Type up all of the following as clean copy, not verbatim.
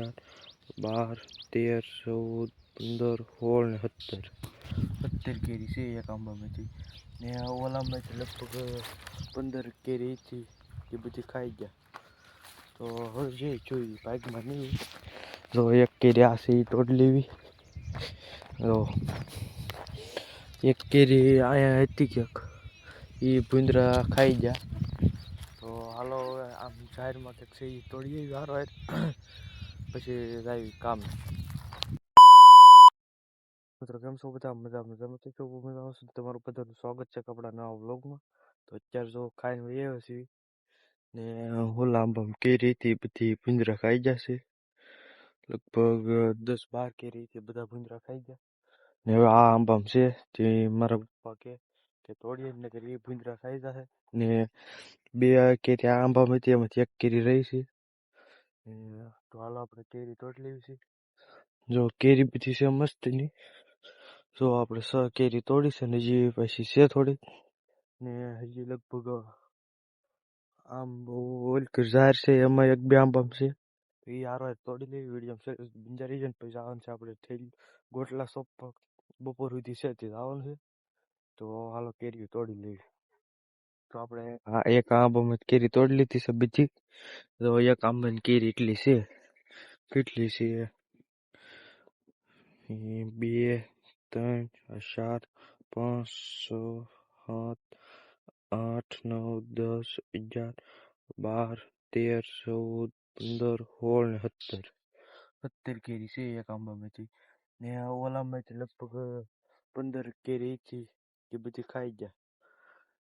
12, 13, 14, 15, 16 ને 17 કેરી છે એક આંબામાંથી ને ઓલામાંથી લગભગ 15 કેરી હતી એ બધી ખાઈ ગયા. તો હવે જે જોઈ બાઇકમાં નહીં જો એક કેરી આ છે એ તોડી લેવી. જો એક કેરી અહીંયા હતી ક્યાંક એ ભૂંદરા ખાઈ ગયા. તો હાલો હવે આમ જાહેરમાં કંઈક છે એ તોડીએ વારો પછી જાય કામ. મિત્રો કેમ છો બધા? મજામાં તમારું બધાનું સ્વાગત છે આપણા નવા વ્લોગમાં. તો અત્યારે જો ખાઈને આવ્યા છીએ ને ઓલા આંબામાં કેરી હતી બધી ભૂંદરા ખાઈ જશે. લગભગ 10-12 કેરી હતી બધા ભૂંદરા ખાઈ ગયા. ને હવે આ આંબામાં છે તે મારા પપ્પા કે તોડીએ ને એ ભૂંદરા ખાઈ જશે. ને 2 કેરી આ આંબામાં હતી એમાંથી 1 કેરી રહી છે. તો હાલો આપણે કેરી તોડી લેવી છે. જો કેરી બધી છે મસ્તની. જો આપણે 6 કેરી તોડી છે ને હજી પછી છે થોડી ને હજી લગભગ આમ ઓલ ઝાર છે એમાં 1-2 આંબામાં છે. તો એ હારો તોડી લેવી વિડીયો બીજા રીજન પછી આવવાનું છે આપણે થેલી ગોટલા સોપ બપોર સુધી છે તે આવવાનું છે. તો હાલો કેરી તોડી લેવી. તો આપણે એક આંબામાં કેરી તોડી લીધી છે બધી. તો એક આંબાની કેરી એટલી છે કેટલી છે 2, 3, 4, 5, 6, 7, 8, 9, 10, 11, 12, 13, 14, 15, 16 ને 17 કેરી છે એક આંબામાંથી ને ઓલામાંથી લગભગ 15 કેરી હતી એ બધી ખાઈ ગયા.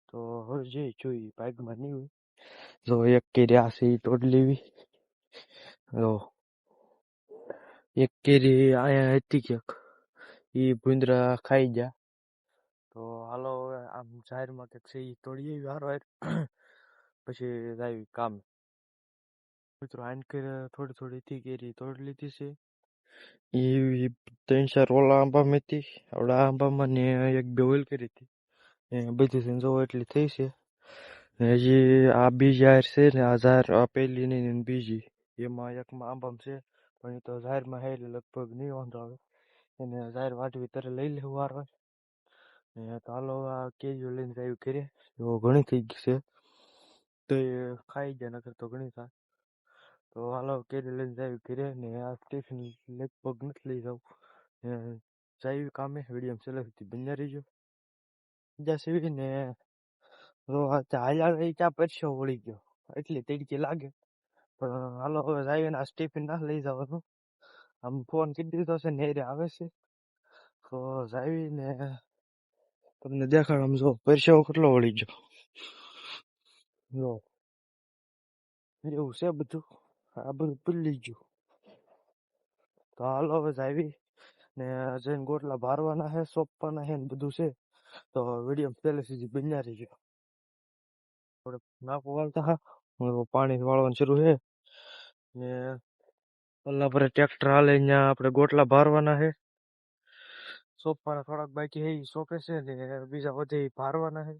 તો હવે જે જોઈ બાઇકમાં નહીં હોય જો એક કેરી આ છે એ તોડી લેવી. જો એક કેરી અહીંયા હતી ક્યાંક એ ભૂંદરા ખાઈ ગયા. તો હાલો હવે આમ જાહેરમાં કંઈક છે એ તોડીએ વારો પછી જાય કામ. મિત્રો આને થોડી થોડી કેરી તોડી લીધી છે. એ 3-4 ઓલા આંબામાં હતી આવડા આંબામાં ને 1-2 ઓલ કરી હતી બધી જો એટલી થઈ છે. હજી આ બીજી છે ને આ ઝાર આ પહેલી નહીં બીજી એમાં એકમાં આંબામાં છે પણ એ તો ઝારમાં હે એટલે લગભગ નહીં વાંધો આવે. એને ઝાર વાટવી ત્યારે લઈ લેવું વાર ને તો હાલો આ કેરીઓ લઈને જાય ઘરે. એવો ઘણી થઈ ગઈ છે તો એ ખાઈ ગયા નકર તો ઘણી થાય. તો હાલો કેરી લઈને જાય ઘરે ને આ ટિફિન લગભગ નથી લઈ જાવ જાય કામે. વિડીયો છેલ્લે સુધી બન્યા રહીજો. બીજા સીવી ને હાલ ચા પરસ્યો વળી ગયો એટલી તડકી લાગે પણ હાલો હવે જાય ને આ ટિફિન ના લઈ જવાનું. આમ ફોન કરી દીધો છે ને આવે છે તો જાય ને તમને દેખાડ. આમ જો પરસ્યો કેટલો વળી ગયો જો એવું છે બધું. આ બધું ભૂલી ગયું. તો હાલો હવે આવી ને જઈને ગોટલા ભારવાના છે સોંપવાના છે ને બધું છે. તો વિડીયો પહેલે સુધી બન્યા રહીજો. થોડુંક નાખું વાળતા હા પાણી વાળવાનું શરૂ છે ને ઓલા પર ટ્રેક્ટર હાલે અહીંયા આપણે ગોટલા ભારવાના છે. સોંપવાના થોડાક બાકી છે સોંપે છે ને બીજા બધે ભારવાના છે.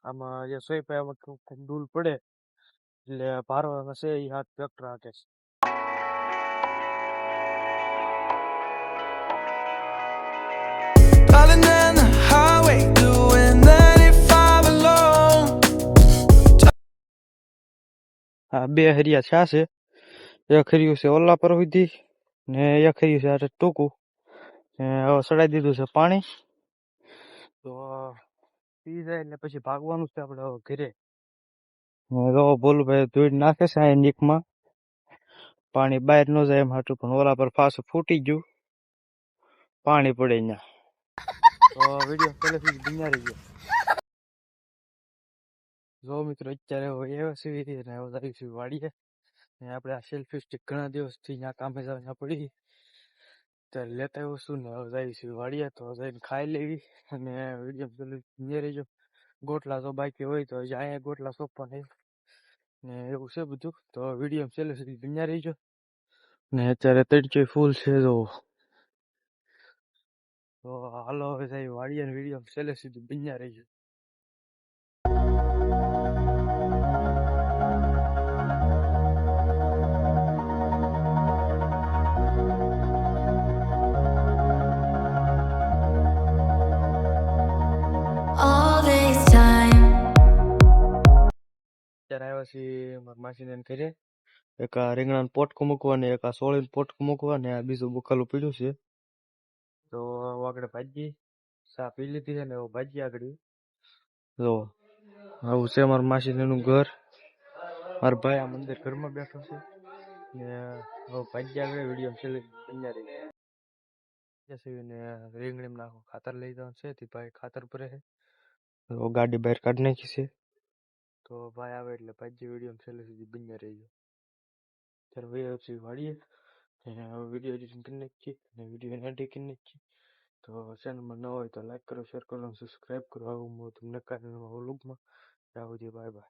આમાં જે સોંપ્યા એમાં ડૂલ પડે એટલે ભારવાના છે એ હાથ ટ્રેક્ટર હાકે છે. Driving down the highway, doing 95 alone. આ 2 હરિયા છા છે. એક હરિયું છે ઓલા પર સુધી ને એક હરિયું છે આ ટૂંકું હવે સડાઈ દીધું છે પાણી. તો પી જાય એટલે પછી ભાગવાનું છે આપણે ઘરે. બોલું ભાઈ ધોઈ નાખે છે આ નીકમાં પાણી બહાર ન જાય એમ હાટું પણ ઓલા પર ફાસ ફૂટી ગયું પાણી પડે અહીંયા. તો વિડીયો પહેલેથી બન્યા રહી ગયો. જો મિત્રો અત્યારે એવા સીવી ને આવી સીવી વાળીએ ને આપણે આ સેલ્ફી સ્ટિક ઘણા દિવસથી ત્યાં કામે જવા પડી ત્યારે લેતા આવ્યો છું ને હવે આવી સીવી વાળીએ તો જઈને ખાઈ લેવી અને વિડીયો બન્યા રહીજો. ગોટલા તો બાકી હોય તો હજી અહીંયા ગોટલા સોંપવાના ને એવું છે બધું. તો વિડીયો છેલ્લે સુધી બન્યા રહીજો. ને અત્યારે તડકી ફૂલ છે તો હાલો હવે જાય વાડીએ ને વિડીયો છેલ્લે સુધી બન્યા રહીજો. આવે છે મારા માસીને એને ઘરે એક આ રીંગણાનું પોટકું મૂકવા ને એક આ સોળીનું પોટકું મૂકવા ને આ બીજું બુખાલું પીડ્યું છે. તો આગળ ભાજી ચા પી લીધી છે ને એવું ભાજી આગળ જો આવું છે મારા માસીનું ઘર. મારા ભાઈ આ મંદિર ઘરમાં બેઠો છે ને હવે ભાજી આગળ વિડીયો છેલ્લે બન્યા રહી ને રીંગણીમાં નાખો ખાતર લઈ જવાનું છે તે ભાઈ ખાતર ભરે છે. તો ગાડી બહાર કાઢી નાખી છે. તો ભાઈ આવે એટલે ભાજી વિડીયો છેલ્લે સુધી બન્યા રહીજો. ત્યારે ભાઈ પછી વાળીએ વિડીયો એડિટિંગ કરી નાખીએ અને વિડીયો એડિટ કરી નાખીએ. તો ચેનલમાં ન હોય તો લાઈક કરો, શેર કરો, સબસ્ક્રાઈબ કરો. આવું હું તમને કાલે નવા વ્લોગમાં. ત્યાં સુધી બાય બાય.